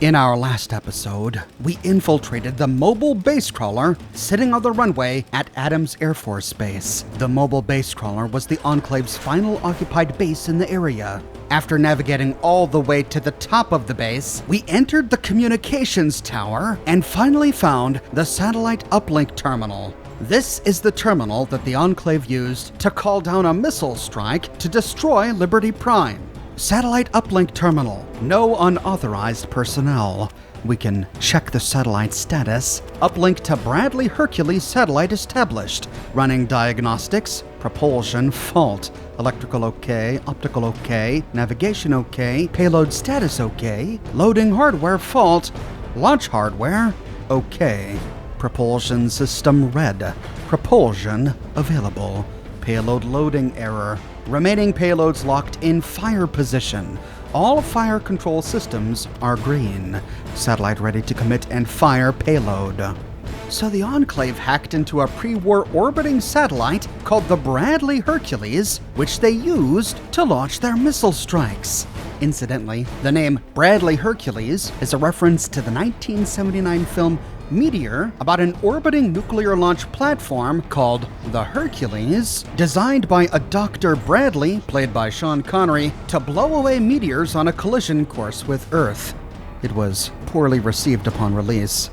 In our last episode, we infiltrated the mobile base crawler sitting on the runway at Adams Air Force Base. The mobile base crawler was the Enclave's final occupied base in the area. After navigating all the way to the top of the base, we entered the communications tower and finally found the satellite uplink terminal. This is the terminal that the Enclave used to call down a missile strike to destroy Liberty Prime. Satellite uplink terminal. No unauthorized personnel. We can check the satellite status. Uplink to Bradley-Hercules satellite established. Running diagnostics. Propulsion fault. Electrical OK. Optical OK. Navigation OK. Payload status OK. Loading hardware fault. Launch hardware OK. Propulsion system red. Propulsion available. Payload loading error. Remaining payloads locked in fire position. All fire control systems are green. Satellite ready to commit and fire payload. So the Enclave hacked into a pre-war orbiting satellite called the Bradley-Hercules, which they used to launch their missile strikes. Incidentally, the name Bradley-Hercules is a reference to the 1979 film Meteor, about an orbiting nuclear launch platform called the Hercules, designed by a Dr. Bradley, played by Sean Connery, to blow away meteors on a collision course with Earth. It was poorly received upon release.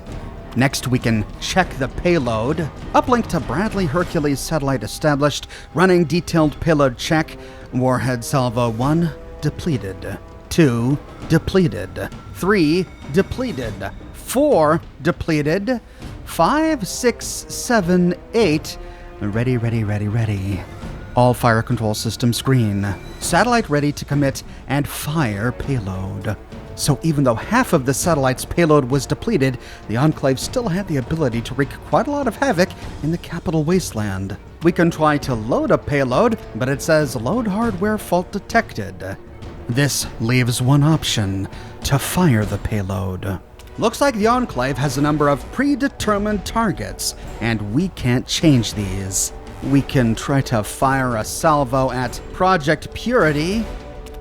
Next, we can check the payload. Uplink to Bradley-Hercules satellite established, running detailed payload check. Warhead salvo 1, depleted. 2, depleted. 3, depleted. 4, depleted. 5, 6, 7, 8, ready. All fire control systems green. Satellite ready to commit and fire payload. So even though half of the satellite's payload was depleted, the Enclave still had the ability to wreak quite a lot of havoc in the capital wasteland. We can try to load a payload, but it says load hardware fault detected. This leaves one option: to fire the payload. Looks like the Enclave has a number of predetermined targets, and we can't change these. We can try to fire a salvo at Project Purity.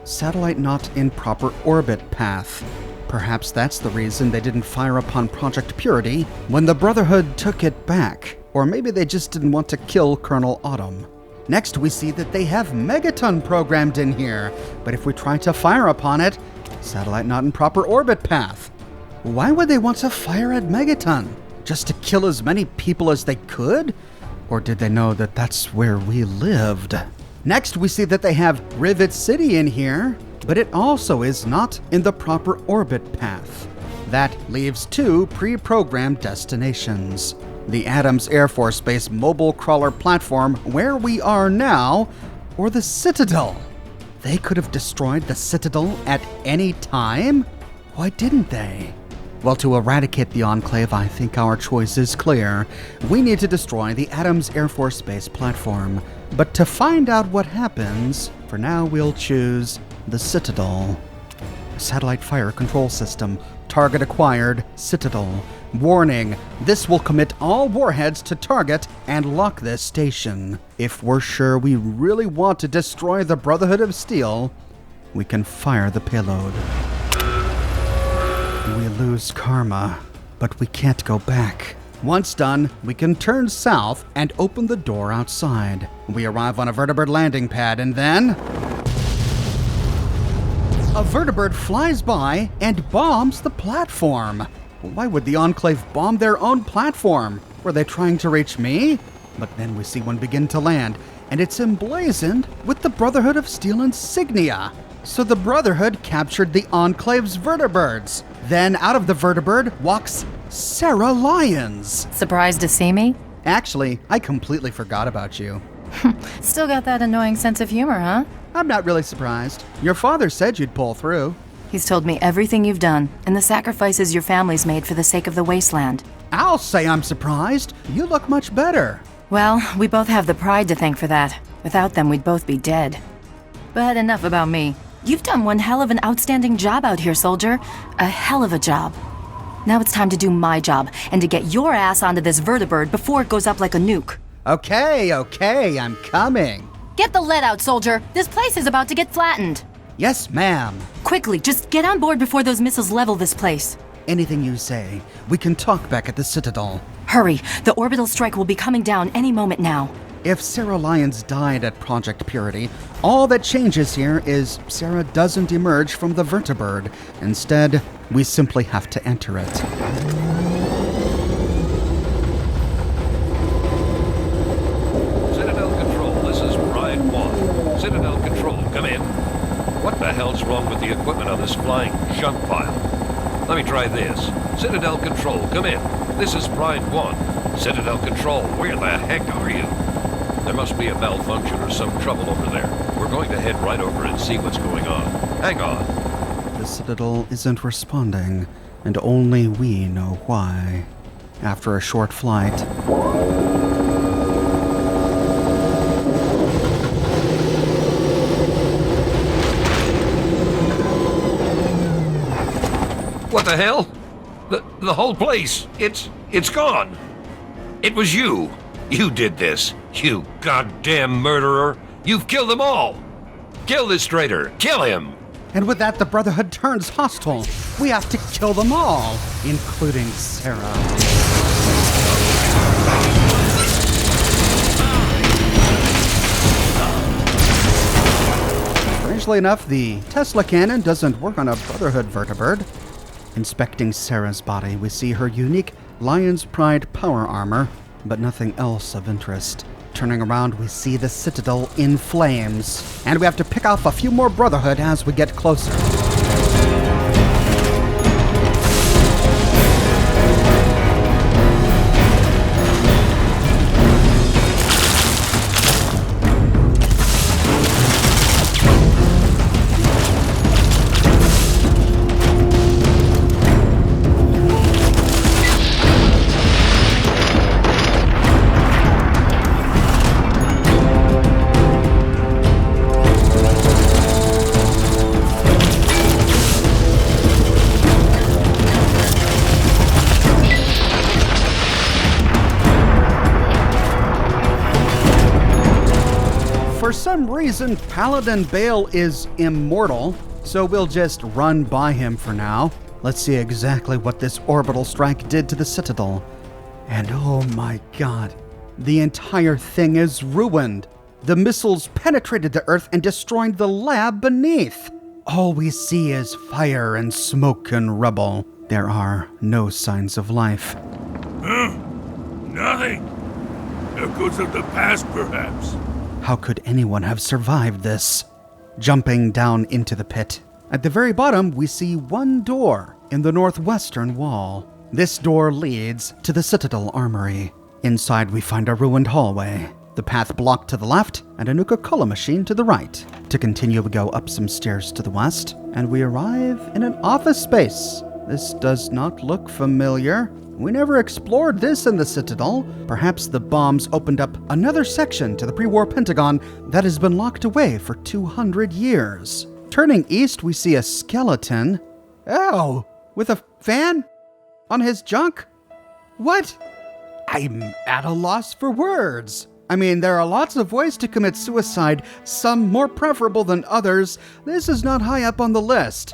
Satellite not in proper orbit path. Perhaps that's the reason they didn't fire upon Project Purity when the Brotherhood took it back. Or maybe they just didn't want to kill Colonel Autumn. Next, we see that they have Megaton programmed in here, but if we try to fire upon it, satellite not in proper orbit path. Why would they want to fire at Megaton? Just to kill as many people as they could? Or did they know that that's where we lived? Next, we see that they have Rivet City in here, but it also is not in the proper orbit path. That leaves 2 pre-programmed destinations. The Adams Air Force Base mobile crawler platform where we are now, or the Citadel. They could have destroyed the Citadel at any time? Why didn't they? Well, to eradicate the Enclave, I think our choice is clear. We need to destroy the Adams Air Force Base platform. But to find out what happens, for now we'll choose the Citadel. Satellite fire control system. Target acquired. Citadel. Warning, this will commit all warheads to target and lock this station. If we're sure we really want to destroy the Brotherhood of Steel, we can fire the payload. We lose karma, but we can't go back. Once done, we can turn south and open the door outside. We arrive on a vertibird landing pad, and then a vertibird flies by and bombs the platform. Why would the Enclave bomb their own platform? Were they trying to reach me? But then we see one begin to land, and it's emblazoned with the Brotherhood of Steel insignia. So the Brotherhood captured the Enclave's vertibirds. Then out of the vertibird walks Sarah Lyons. Surprised to see me? Actually, I completely forgot about you. Still got that annoying sense of humor, huh? I'm not really surprised. Your father said you'd pull through. He's told me everything you've done and the sacrifices your family's made for the sake of the wasteland. I'll say I'm surprised. You look much better. Well, we both have the pride to thank for that. Without them, we'd both be dead. But enough about me. You've done one hell of an outstanding job out here, soldier. A hell of a job. Now it's time to do my job, and to get your ass onto this vertibird before it goes up like a nuke. Okay, I'm coming. Get the lead out, soldier. This place is about to get flattened. Yes, ma'am. Quickly, just get on board before those missiles level this place. Anything you say. We can talk back at the Citadel. Hurry, the orbital strike will be coming down any moment now. If Sarah Lyons died at Project Purity, all that changes here is Sarah doesn't emerge from the vertibird. Instead, we simply have to enter it. Citadel Control, this is Brian 1. Citadel Control, come in. What the hell's wrong with the equipment on this flying junk pile? Let me try this. Citadel Control, come in. This is Brian 1. Citadel Control, where the heck are you? There must be a malfunction or some trouble over there. We're going to head right over and see what's going on. Hang on. The Citadel isn't responding, and only we know why. After a short flight, What the hell? The whole place, it's gone. It was you. You did this. You goddamn murderer. You've killed them all. Kill this traitor. Kill him. and with that the Brotherhood turns hostile. We have to kill them all, including Sarah. Strangely enough, the Tesla cannon doesn't work on a Brotherhood vertibird. Inspecting Sarah's body, we see her unique Lion's Pride power armor, but nothing else of interest. Turning around, we see the Citadel in flames, and we have to pick off a few more Brotherhood as we get closer. For some reason, Paladin Bale is immortal, so we'll just run by him for now. Let's see exactly what this orbital strike did to the Citadel. And oh my god, the entire thing is ruined. The missiles penetrated the Earth and destroyed the lab beneath. All we see is fire and smoke and rubble. There are no signs of life. Nothing. Echoes of the past, perhaps. How could anyone have survived this? Jumping down into the pit. At the very bottom, we see one door in the northwestern wall. This door leads to the Citadel Armory. Inside, we find a ruined hallway, the path blocked to the left, and a Nuka-Cola machine to the right. To continue, we go up some stairs to the west, and we arrive in an office space. This does not look familiar. We never explored this in the Citadel. Perhaps the bombs opened up another section to the pre-war Pentagon that has been locked away for 200 years. Turning east, we see a skeleton. Oh, with a fan on his junk? What? I'm at a loss for words. I mean, there are lots of ways to commit suicide, some more preferable than others. This is not high up on the list.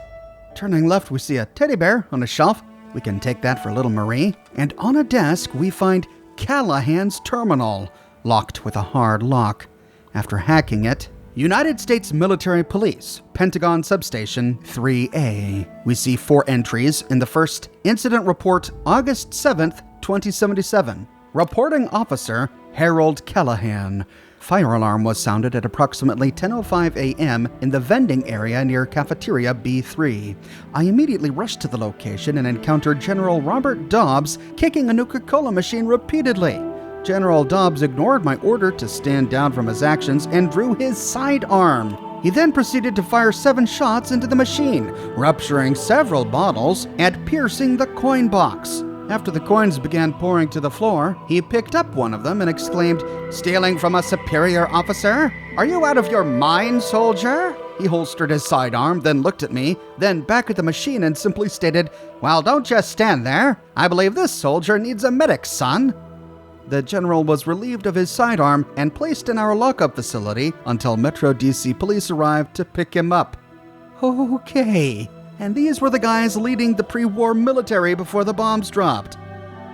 Turning left, we see a teddy bear on a shelf. We can take that for little Marie. And on a desk, we find Callahans terminal, locked with a hard lock. After hacking it, United States Military Police, Pentagon Substation 3A. We see 4 entries in the first incident report, August 7th, 2077. Reporting officer, Harold Callahan. Fire alarm was sounded at approximately 10:05 a.m. in the vending area near Cafeteria B3. I immediately rushed to the location and encountered General Robert Dobbs kicking a Nuka-Cola machine repeatedly. General Dobbs ignored my order to stand down from his actions and drew his sidearm. He then proceeded to fire 7 shots into the machine, rupturing several bottles and piercing the coin box. After the coins began pouring to the floor, he picked up one of them and exclaimed, "Stealing from a superior officer? Are you out of your mind, soldier?" He holstered his sidearm, then looked at me, then back at the machine and simply stated, "Well, don't just stand there. I believe this soldier needs a medic, son." The general was relieved of his sidearm and placed in our lockup facility until Metro DC police arrived to pick him up. Okay, and these were the guys leading the pre-war military before the bombs dropped.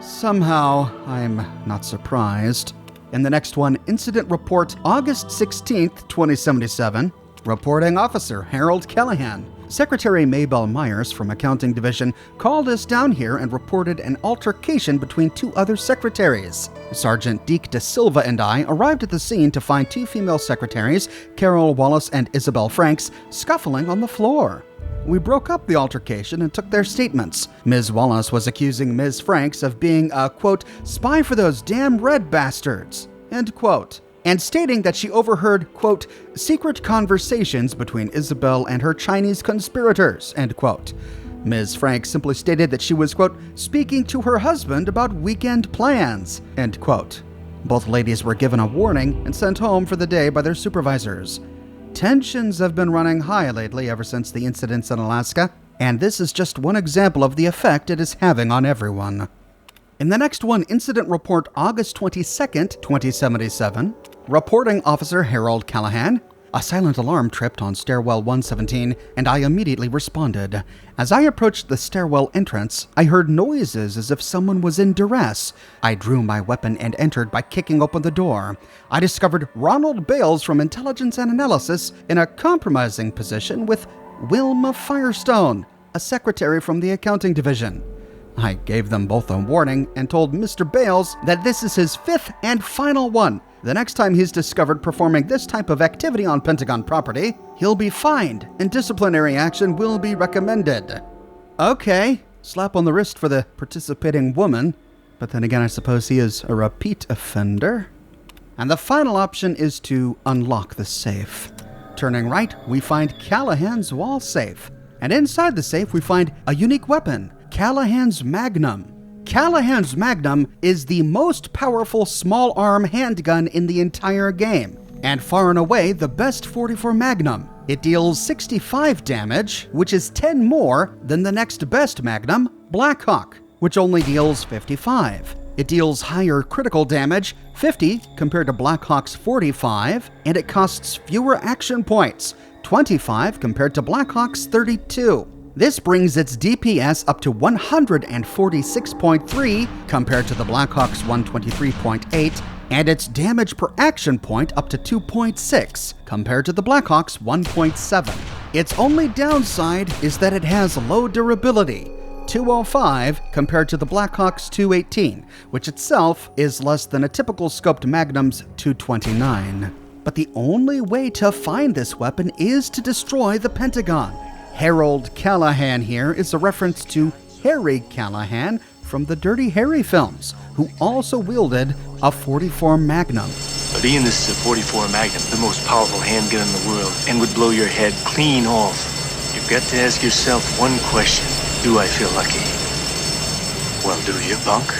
Somehow, I'm not surprised. In the next one, Incident Report, August 16th, 2077. Reporting Officer Harold Callahan. Secretary Maybelle Myers from Accounting Division called us down here and reported an altercation between two other secretaries. Sergeant Deke De Silva and I arrived at the scene to find two female secretaries, Carol Wallace and Isabel Franks, scuffling on the floor. We broke up the altercation and took their statements. Ms. Wallace was accusing Ms. Franks of being a, quote, spy for those damn red bastards, end quote, and stating that she overheard, quote, secret conversations between Isabel and her Chinese conspirators, end quote. Ms. Franks simply stated that she was, quote, speaking to her husband about weekend plans, end quote. Both ladies were given a warning and sent home for the day by their supervisors. Tensions have been running high lately ever since the incidents in Alaska, and this is just one example of the effect it is having on everyone. In the next one, Incident Report August 22nd, 2077, Reporting Officer Harold Callahan. A silent alarm tripped on stairwell 117, and I immediately responded. As I approached the stairwell entrance, I heard noises as if someone was in duress. I drew my weapon and entered by kicking open the door. I discovered Ronald Bales from Intelligence and Analysis in a compromising position with Wilma Firestone, a secretary from the Accounting Division. I gave them both a warning and told Mr. Bales that this is his fifth and final one. The next time he's discovered performing this type of activity on Pentagon property, he'll be fined and disciplinary action will be recommended. Okay, slap on the wrist for the participating woman, but then again I suppose he is a repeat offender. And the final option is to unlock the safe. Turning right, we find Callahans wall safe, and inside the safe we find a unique weapon, Callahans Magnum. Callahans Magnum is the most powerful small-arm handgun in the entire game, and far and away the best .44 Magnum. It deals 65 damage, which is 10 more than the next best Magnum, Blackhawk, which only deals 55. It deals higher critical damage, 50 compared to Blackhawk's 45, and it costs fewer action points, 25 compared to Blackhawk's 32. This brings its DPS up to 146.3 compared to the Blackhawk's 123.8, and its damage per action point up to 2.6 compared to the Blackhawk's 1.7. Its only downside is that it has low durability, 205 compared to the Blackhawk's 218, which itself is less than a typical scoped Magnum's 229. But the only way to find this weapon is to destroy the Pentagon. Harold Callahan here is a reference to Harry Callahan from the Dirty Harry films, who also wielded a .44 Magnum. But Ian, this is a .44 Magnum, the most powerful handgun in the world, and would blow your head clean off. You've got to ask yourself one question. Do I feel lucky? Well, do you, punk?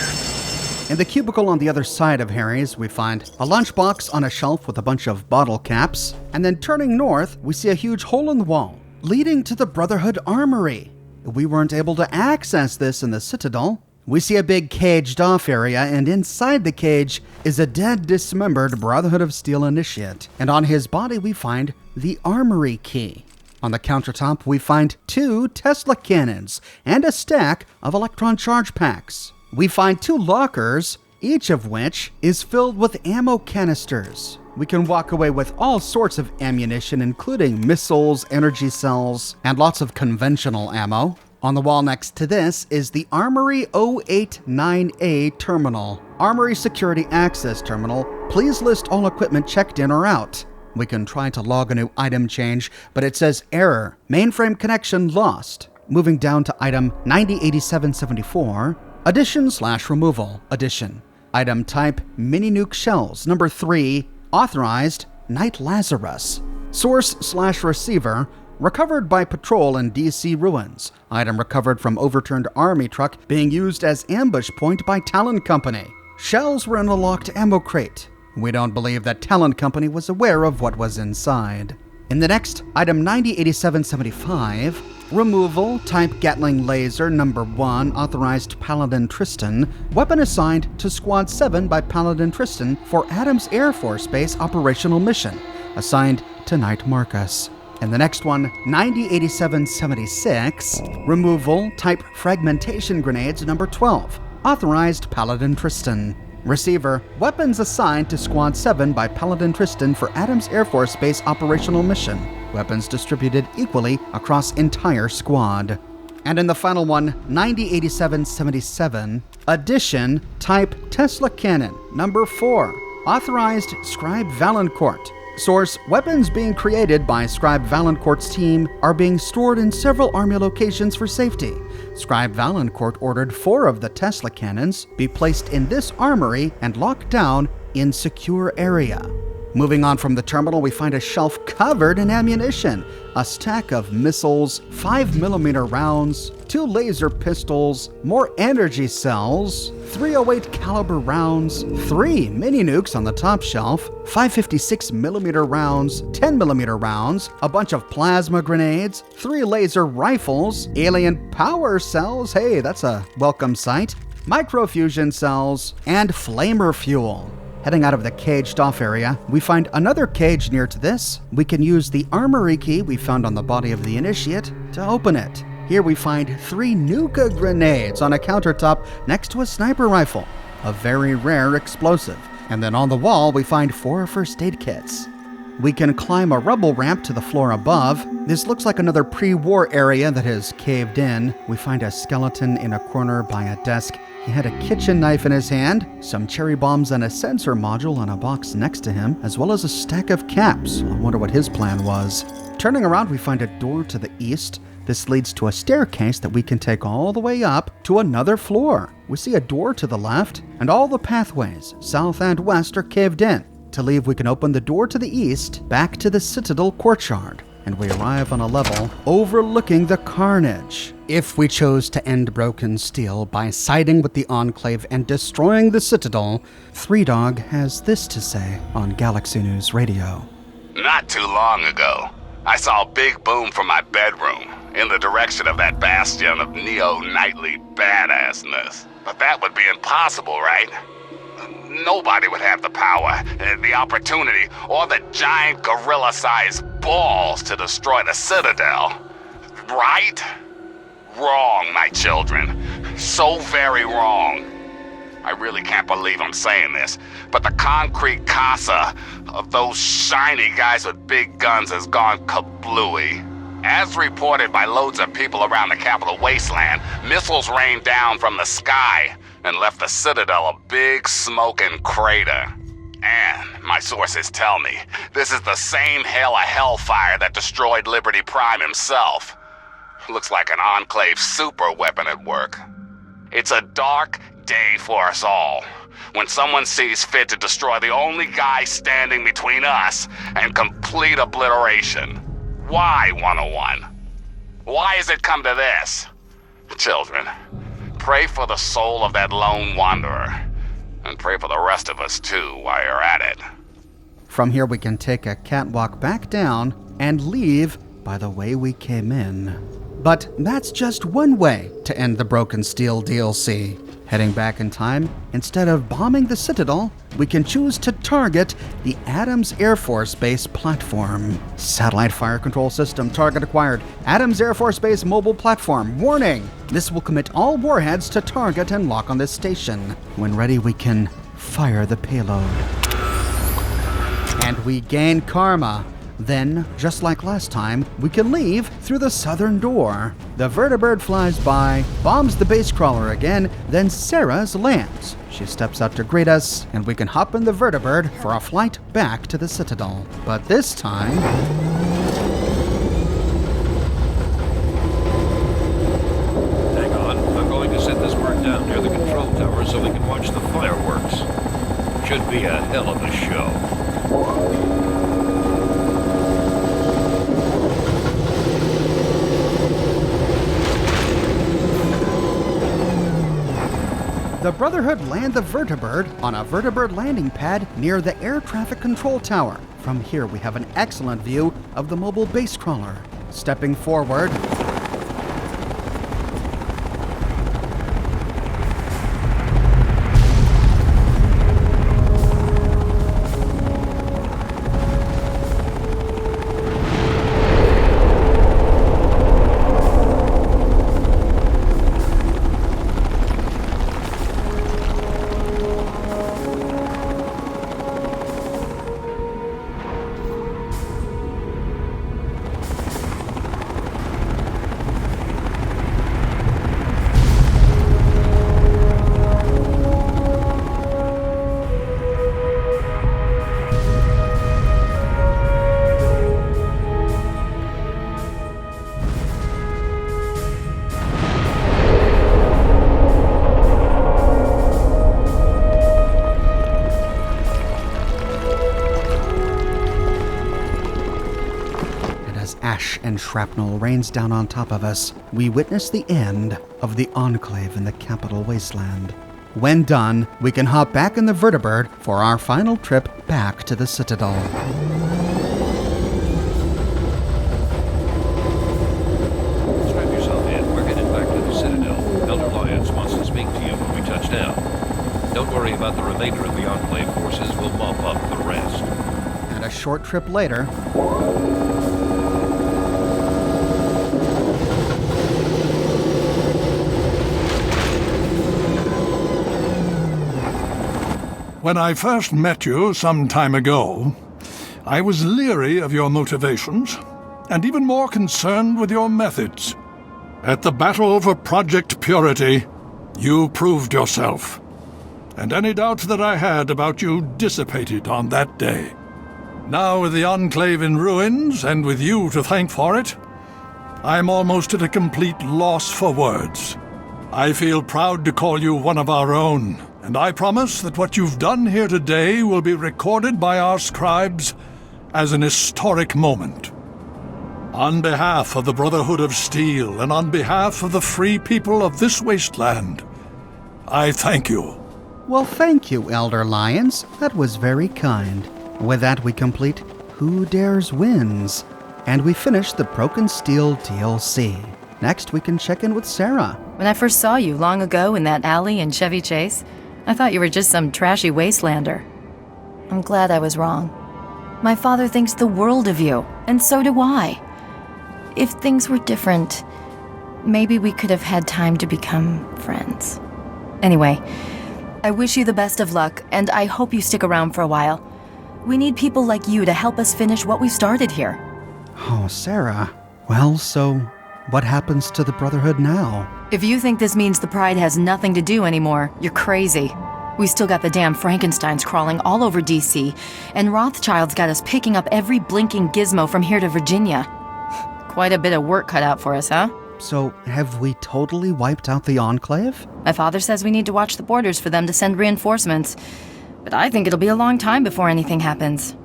In the cubicle on the other side of Harry's, we find a lunchbox on a shelf with a bunch of bottle caps, and then turning north, we see a huge hole in the wall, leading to the Brotherhood Armory. We weren't able to access this in the Citadel. We see a big caged-off area, and inside the cage is a dead, dismembered Brotherhood of Steel initiate, and on his body we find the Armory key. On the countertop, we find 2 Tesla cannons and a stack of electron charge packs. We find 2 lockers, each of which is filled with ammo canisters. We can walk away with all sorts of ammunition, including missiles, energy cells, and lots of conventional ammo. On the wall next to this is the Armory 089A terminal. Armory Security Access Terminal. Please list all equipment checked in or out. We can try to log a new item change, but it says error. Mainframe connection lost. Moving down to item 908774. Addition/removal. Addition. Item type mini nuke shells. Number 3. Authorized, Night Lazarus. Source/receiver, recovered by patrol in DC ruins. Item recovered from overturned army truck being used as ambush point by Talon Company. Shells were in a locked ammo crate. We don't believe that Talon Company was aware of what was inside. In the next, item 908775, removal, type Gatling laser, number 1, authorized Paladin Tristan, weapon assigned to Squad 7 by Paladin Tristan for Adams Air Force Base operational mission, assigned to Knight Marcus. And the next one, 908776, Removal Type Fragmentation Grenades number 12, authorized Paladin Tristan. Receiver, weapons assigned to Squad 7 by Paladin Tristan for Adams Air Force Base operational mission. Weapons distributed equally across entire squad. And in the final one, 908777, Addition Type Tesla Cannon number 4, authorized Scribe Valancourt. Source, weapons being created by Scribe Valancourt's team are being stored in several Army locations for safety. Scribe Valancourt ordered 4 of the Tesla cannons be placed in this armory and locked down in secure area. Moving on from the terminal, we find a shelf covered in ammunition, a stack of missiles, 5mm rounds, 2 laser pistols, more energy cells, 308 caliber rounds, 3 mini nukes on the top shelf, 556mm rounds, 10mm rounds, a bunch of plasma grenades, 3 laser rifles, alien power cells, hey, that's a welcome sight, microfusion cells, and flamer fuel. Heading out of the caged-off area, we find another cage near to this. We can use the armory key we found on the body of the initiate to open it. Here we find 3 Nuka grenades on a countertop next to a sniper rifle, a very rare explosive. And then on the wall, we find 4 first aid kits. We can climb a rubble ramp to the floor above. This looks like another pre-war area that has caved in. We find a skeleton in a corner by a desk. He had a kitchen knife in his hand, some cherry bombs and a sensor module on a box next to him, as well as a stack of caps. I wonder what his plan was. Turning around, we find a door to the east. This leads to a staircase that we can take all the way up to another floor. We see a door to the left, and all the pathways, south and west, are caved in. To leave, we can open the door to the east, back to the Citadel courtyard, and we arrive on a level overlooking the carnage. If we chose to end Broken Steel by siding with the Enclave and destroying the Citadel, Three Dog has this to say on Galaxy News Radio. Not too long ago, I saw a big boom from my bedroom in the direction of that bastion of neo-nightly badassness. But that would be impossible, right? Nobody would have the power, the opportunity, or the giant gorilla-sized balls to destroy the Citadel. Right? Wrong, my children. So very wrong. I really can't believe I'm saying this, but the concrete casa of those shiny guys with big guns has gone kablooey. As reported by loads of people around the capital wasteland, missiles rained down from the sky and left the Citadel a big smoking crater. And my sources tell me this is the same hail of hellfire that destroyed Liberty Prime himself. Looks like an Enclave super weapon at work. It's a dark day for us all, when someone sees fit to destroy the only guy standing between us and complete obliteration. Why, 101? Why has it come to this? Children, pray for the soul of that lone wanderer, and pray for the rest of us too while you're at it. From here we can take a catwalk back down and leave by the way we came in. But that's just one way to end the Broken Steel DLC. Heading back in time, instead of bombing the Citadel, we can choose to target the Adams Air Force Base platform. Satellite fire control system target acquired. Adams Air Force Base mobile platform. Warning! This will commit all warheads to target and lock on this station. When ready, we can fire the payload. And we gain karma. Then, just like last time, we can leave through the southern door. The vertibird flies by, bombs the base crawler again, then Sarah's lands. She steps out to greet us, and we can hop in the vertibird for a flight back to the Citadel. But this time... Hang on, I'm going to set this bird down near the control tower so we can watch the fireworks. Should be a hell of a show. The Brotherhood land the vertibird on a vertibird landing pad near the air traffic control tower. From here, we have an excellent view of the mobile base crawler. Stepping forward, ash and shrapnel rains down on top of us, we witness the end of the Enclave in the capital wasteland. When done, we can hop back in the vertibird for our final trip back to the Citadel. Strap yourself in. We're headed back to the Citadel. Elder Lyons wants to speak to you when we touch down. Don't worry about the remainder of the Enclave forces. We'll mop up the rest. And a short trip later, When I first met you some time ago, I was leery of your motivations, and even more concerned with your methods. At the battle for Project Purity, you proved yourself, and any doubts that I had about you dissipated on that day. Now with the Enclave in ruins, and with you to thank for it, I'm almost at a complete loss for words. I feel proud to call you one of our own, and I promise that what you've done here today will be recorded by our scribes as an historic moment. On behalf of the Brotherhood of Steel, and on behalf of the free people of this wasteland, I thank you. well, thank you, Elder Lyons. That was very kind. With that, we complete Who Dares Wins, and we finish the Broken Steel DLC. Next, we can check in with Sarah. When I first saw you long ago in that alley in Chevy Chase, I thought you were just some trashy wastelander. I'm glad I was wrong. My father thinks the world of you, and so do I. If things were different, maybe we could have had time to become friends. Anyway, I wish you the best of luck, and I hope you stick around for a while. We need people like you to help us finish what we started here. Oh, Sarah. Well, so what happens to the Brotherhood now? If you think this means the Pride has nothing to do anymore, you're crazy. We still got the damn Frankensteins crawling all over DC, and Rothschild's got us picking up every blinking gizmo from here to Virginia. Quite a bit of work cut out for us, huh? So, have we totally wiped out the Enclave? My father says we need to watch the borders for them to send reinforcements, but I think it'll be a long time before anything happens.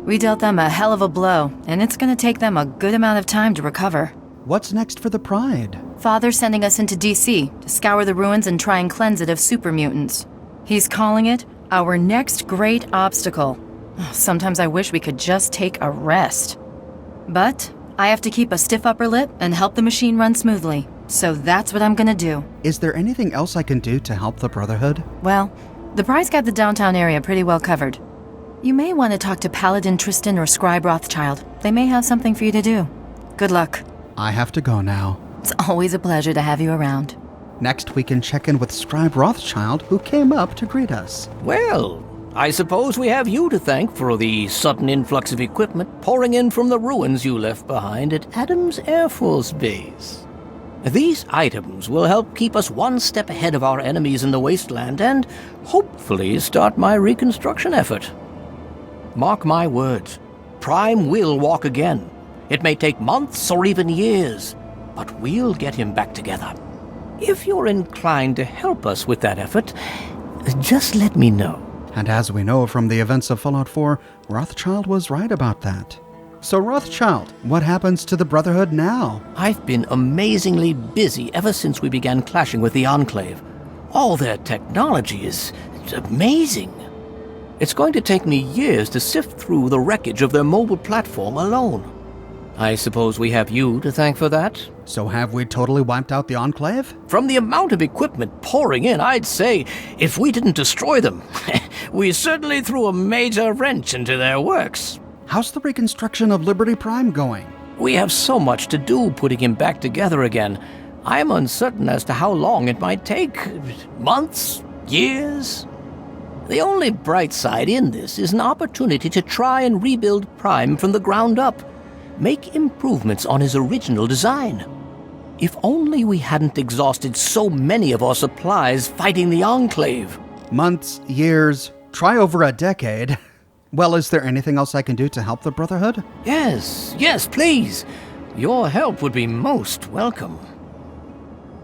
We dealt them a hell of a blow, and it's gonna take them a good amount of time to recover. What's next for the Pride? Father's sending us into DC to scour the ruins and try and cleanse it of super mutants. He's calling it our next great obstacle. Sometimes I wish we could just take a rest. But I have to keep a stiff upper lip and help the machine run smoothly. So that's what I'm gonna do. Is there anything else I can do to help the Brotherhood? Well, the Pride's got the downtown area pretty well covered. You may want to talk to Paladin Tristan or Scribe Rothschild. They may have something for you to do. Good luck. I have to go now. It's always a pleasure to have you around. Next, we can check in with Scribe Rothschild, who came up to greet us. Well, I suppose we have you to thank for the sudden influx of equipment pouring in from the ruins you left behind at Adams Air Force Base. These items will help keep us one step ahead of our enemies in the wasteland and hopefully start my reconstruction effort. Mark my words, Prime will walk again. It may take months or even years, but we'll get him back together. If you're inclined to help us with that effort, just let me know. And as we know from the events of Fallout 4, Rothschild was right about that. So Rothschild, what happens to the Brotherhood now? I've been amazingly busy ever since we began clashing with the Enclave. All their technology is amazing. It's going to take me years to sift through the wreckage of their mobile platform alone. I suppose we have you to thank for that? So have we totally wiped out the Enclave? From the amount of equipment pouring in, I'd say if we didn't destroy them, we certainly threw a major wrench into their works. How's the reconstruction of Liberty Prime going? We have so much to do putting him back together again. I'm uncertain as to how long it might take. Months? Years? The only bright side in this is an opportunity to try and rebuild Prime from the ground up. Make improvements on his original design. If only we hadn't exhausted so many of our supplies fighting the Enclave. Months, years, try over a decade. Well, is there anything else I can do to help the Brotherhood? Yes, please. Your help would be most welcome.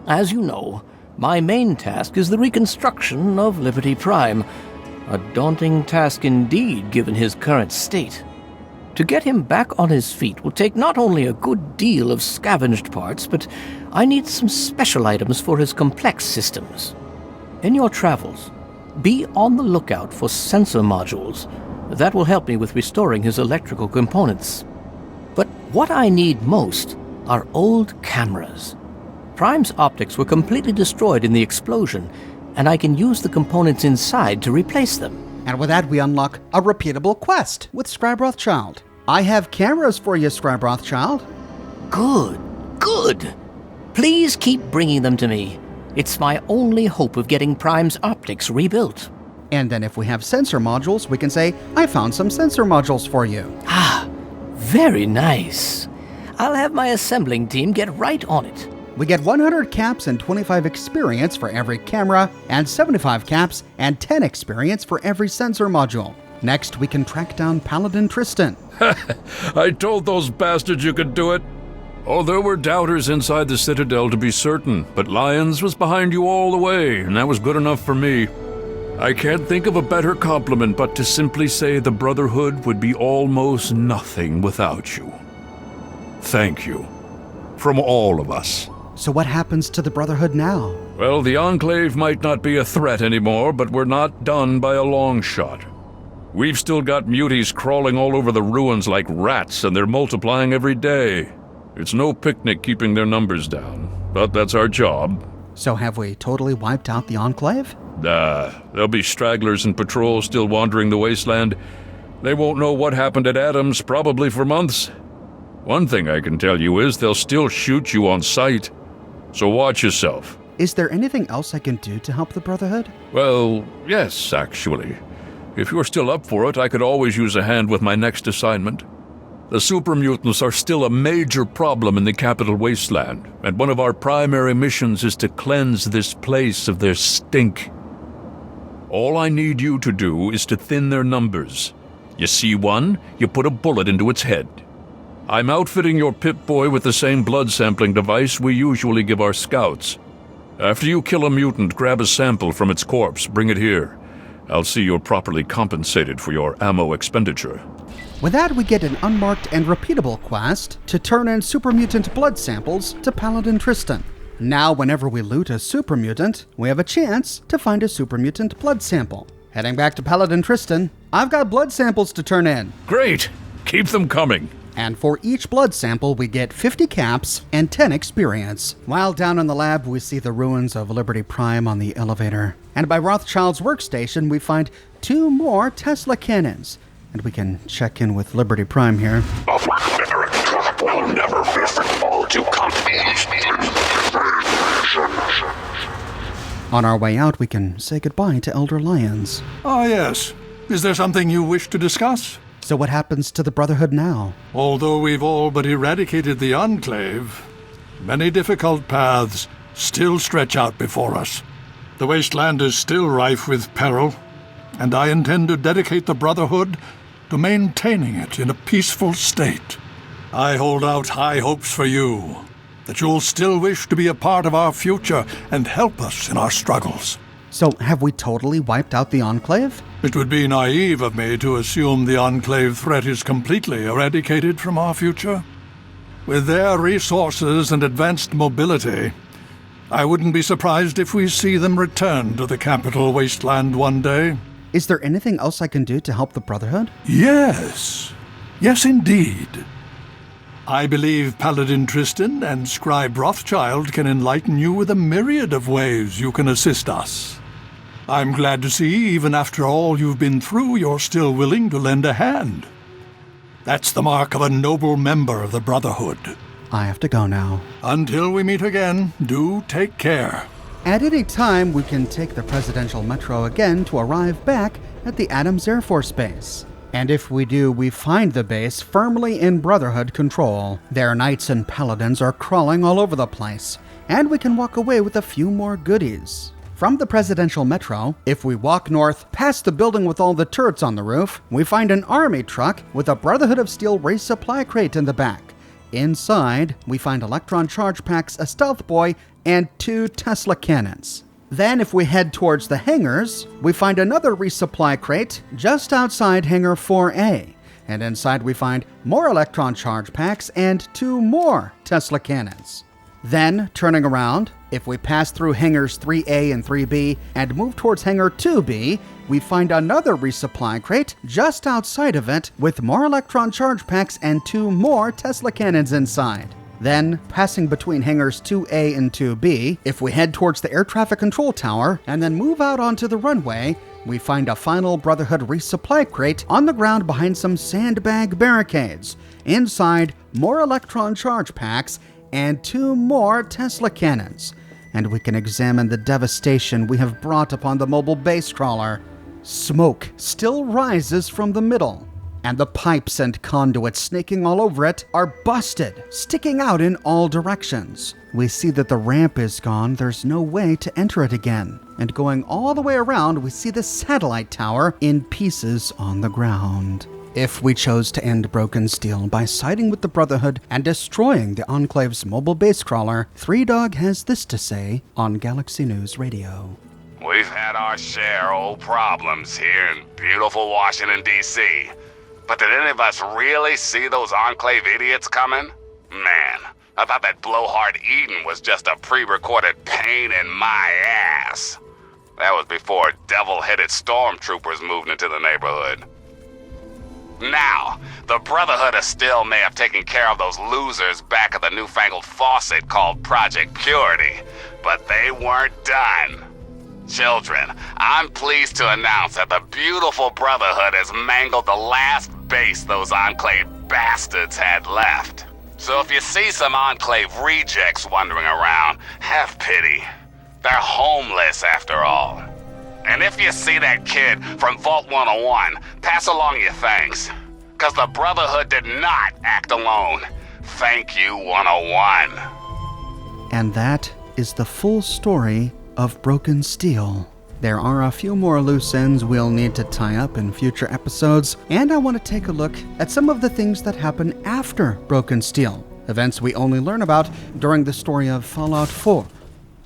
As you know, my main task is the reconstruction of Liberty Prime. A daunting task indeed, given his current state. To get him back on his feet will take not only a good deal of scavenged parts, but I need some special items for his complex systems. In your travels, be on the lookout for sensor modules. That will help me with restoring his electrical components. But what I need most are old cameras. Prime's optics were completely destroyed in the explosion, and I can use the components inside to replace them. And with that, we unlock a repeatable quest with Scribe Rothschild. I have cameras for you, Scribe Rothschild. Good. Please keep bringing them to me. It's my only hope of getting Prime's optics rebuilt. And then if we have sensor modules, we can say, I found some sensor modules for you. Very nice. I'll have my assembling team get right on it. We get 100 caps and 25 experience for every camera, and 75 caps and 10 experience for every sensor module. Next, we can track down Paladin Tristan. I told those bastards you could do it. Oh, there were doubters inside the Citadel to be certain, but Lyons was behind you all the way, and that was good enough for me. I can't think of a better compliment but to simply say the Brotherhood would be almost nothing without you. Thank you. From all of us. So what happens to the Brotherhood now? Well, the Enclave might not be a threat anymore, but we're not done by a long shot. We've still got muties crawling all over the ruins like rats, and they're multiplying every day. It's no picnic keeping their numbers down, but that's our job. So have we totally wiped out the Enclave? There'll be stragglers and patrols still wandering the wasteland. They won't know what happened at Adams probably for months. One thing I can tell you is they'll still shoot you on sight. So watch yourself. Is there anything else I can do to help the Brotherhood? Well, yes, actually. If you're still up for it, I could always use a hand with my next assignment. The super mutants are still a major problem in the capital wasteland, and one of our primary missions is to cleanse this place of their stink. All I need you to do is to thin their numbers. You see one, you put a bullet into its head. I'm outfitting your Pip-Boy with the same blood sampling device we usually give our scouts. After you kill a mutant, grab a sample from its corpse, bring it here. I'll see you're properly compensated for your ammo expenditure. With that, we get an unmarked and repeatable quest to turn in super mutant blood samples to Paladin Tristan. Now, whenever we loot a super mutant, we have a chance to find a super mutant blood sample. Heading back to Paladin Tristan, I've got blood samples to turn in. Great! Keep them coming. And for each blood sample, we get 50 caps and 10 experience. While down in the lab, we see the ruins of Liberty Prime on the elevator. And by Rothschild's workstation, we find 2 more Tesla cannons. And we can check in with Liberty Prime here. Will never be faithful to On our way out, we can say goodbye to Elder Lyons. Ah, yes. Is there something you wish to discuss? So what happens to the Brotherhood now? Although we've all but eradicated the Enclave, many difficult paths still stretch out before us. The wasteland is still rife with peril, and I intend to dedicate the Brotherhood to maintaining it in a peaceful state. I hold out high hopes for you, that you'll still wish to be a part of our future and help us in our struggles. So have we totally wiped out the Enclave? It would be naive of me to assume the Enclave threat is completely eradicated from our future. With their resources and advanced mobility, I wouldn't be surprised if we see them return to the capital wasteland one day. Is there anything else I can do to help the Brotherhood? Yes. Yes, indeed. I believe Paladin Tristan and Scribe Rothschild can enlighten you with a myriad of ways you can assist us. I'm glad to see, even after all you've been through, you're still willing to lend a hand. That's the mark of a noble member of the Brotherhood. I have to go now. Until we meet again, do take care. At any time, we can take the Presidential Metro again to arrive back at the Adams Air Force Base. And if we do, we find the base firmly in Brotherhood control. Their knights and paladins are crawling all over the place, and we can walk away with a few more goodies. From the Presidential Metro, if we walk north past the building with all the turrets on the roof, we find an army truck with a Brotherhood of Steel race supply crate in the back. Inside, we find electron charge packs, a stealth boy, and 2 Tesla cannons. Then, if we head towards the hangars, we find another resupply crate just outside Hangar 4A, And inside we find more electron charge packs and 2 more Tesla cannons. Then, turning around, if we pass through hangars 3A and 3B and move towards hangar 2B, we find another resupply crate just outside of it with more electron charge packs and 2 more Tesla cannons inside. Then, passing between hangars 2A and 2B, if we head towards the air traffic control tower and then move out onto the runway, we find a final Brotherhood resupply crate on the ground behind some sandbag barricades. Inside, more electron charge packs and 2 more Tesla cannons. And we can examine the devastation we have brought upon the mobile base crawler. Smoke still rises from the middle, and the pipes and conduits snaking all over it are busted, sticking out in all directions. We see that the ramp is gone, there's no way to enter it again. And going all the way around, we see the satellite tower in pieces on the ground. If we chose to end Broken Steel by siding with the Brotherhood and destroying the Enclave's mobile base crawler, 3Dog has this to say on Galaxy News Radio. We've had our share of old problems here in beautiful Washington, D.C. But did any of us really see those Enclave idiots coming? Man, I thought that blowhard Eden was just a pre-recorded pain in my ass. That was before devil-headed stormtroopers moved into the neighborhood. Now, the Brotherhood of Steel may have taken care of those losers back at the newfangled faucet called Project Purity, but they weren't done. Children, I'm pleased to announce that the beautiful Brotherhood has mangled the last base those Enclave bastards had left. So if you see some Enclave rejects wandering around, have pity. They're homeless after all. And if you see that kid from Vault 101, pass along your thanks. Because the Brotherhood did not act alone. Thank you, 101. And that is the full story of Broken Steel. There are a few more loose ends we'll need to tie up in future episodes, and I want to take a look at some of the things that happen after Broken Steel, events we only learn about during the story of Fallout 4.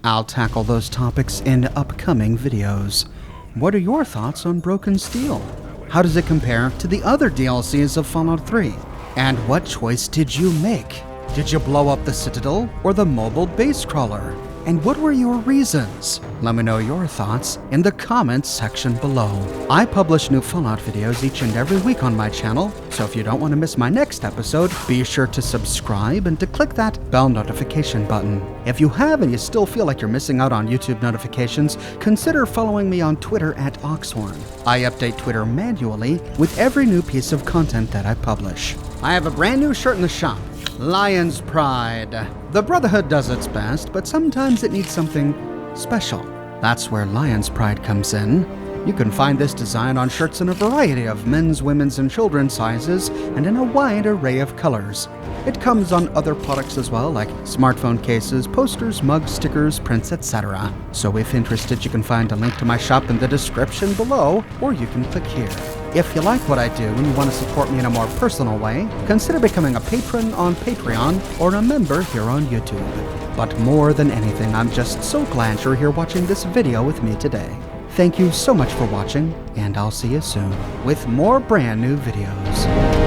I'll tackle those topics in upcoming videos. What are your thoughts on Broken Steel? How does it compare to the other DLCs of Fallout 3? And what choice did you make? Did you blow up the Citadel or the mobile base crawler? And what were your reasons? Let me know your thoughts in the comments section below. I publish new Fallout videos each and every week on my channel, so if you don't want to miss my next episode, be sure to subscribe and to click that bell notification button. If you have and you still feel like you're missing out on YouTube notifications, consider following me on Twitter at Oxhorn. I update Twitter manually with every new piece of content that I publish. I have a brand new shirt in the shop. Lion's Pride. The Brotherhood does its best, but sometimes it needs something special. That's where Lion's Pride comes in. You can find this design on shirts in a variety of men's, women's, and children's sizes, and in a wide array of colors. It comes on other products as well, like smartphone cases, posters, mugs, stickers, prints, etc. So if interested, you can find a link to my shop in the description below, or you can click here. If you like what I do and you want to support me in a more personal way, consider becoming a patron on Patreon or a member here on YouTube. But more than anything, I'm just so glad you're here watching this video with me today. Thank you so much for watching, and I'll see you soon with more brand new videos.